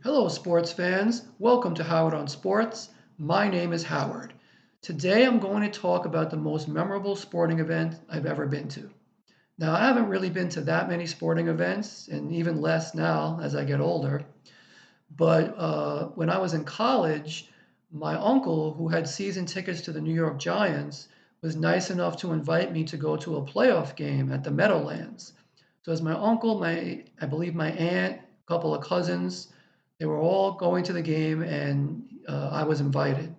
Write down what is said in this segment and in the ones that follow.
Hello, sports fans. Welcome to Howard on Sports. My name is Howard. Today I'm going to talk about the most memorable sporting event I've ever been to. Now, I haven't really been to that many sporting events, and even less now as I get older. But when I was in college, my uncle, who had season tickets to the New York Giants, was nice enough to invite me to go to a playoff game at the Meadowlands. So, as my uncle, I believe my aunt, a couple of cousins, they were all going to the game, and I was invited.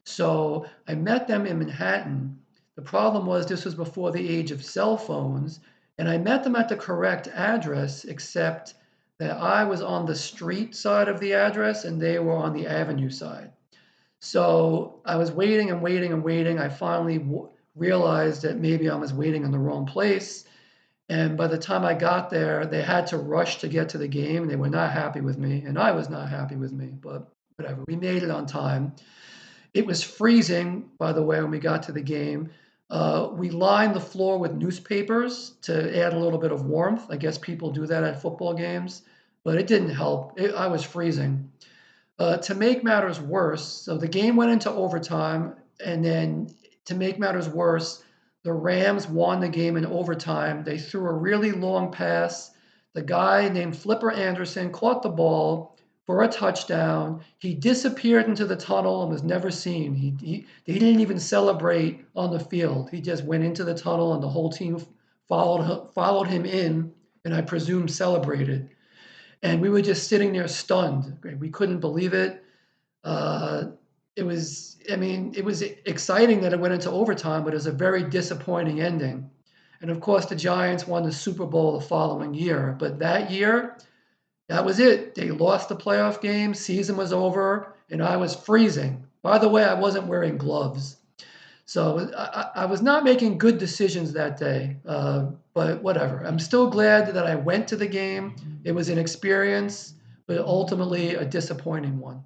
So I met them in Manhattan. The problem was this was before the age of cell phones, and I met them at the correct address, except that I was on the street side of the address and they were on the avenue side. So I was waiting and waiting and waiting. I finally realized that maybe I was waiting in the wrong place. And by the time I got there, they had to rush to get to the game. They were not happy with me, and I was not happy with me, but whatever. We made it on time. It was freezing, by the way, when we got to the game. We lined the floor with newspapers to add a little bit of warmth. I guess people do that at football games, but it didn't help. I was freezing. To make matters worse, so the game went into overtime, and then to make matters worse, the Rams won the game in overtime. They threw a really long pass. The guy named Flipper Anderson caught the ball for a touchdown. He disappeared into the tunnel and was never seen. He didn't even celebrate on the field. He just went into the tunnel, and the whole team followed him in, and I presume celebrated. And we were just sitting there stunned. We couldn't believe it. Uh, it was exciting that it went into overtime, but it was a very disappointing ending. And of course, the Giants won the Super Bowl the following year. But that year, that was it. They lost the playoff game, season was over, and I was freezing. By the way, I wasn't wearing gloves. So I was not making good decisions that day, but whatever. I'm still glad that I went to the game. It was an experience, but ultimately a disappointing one.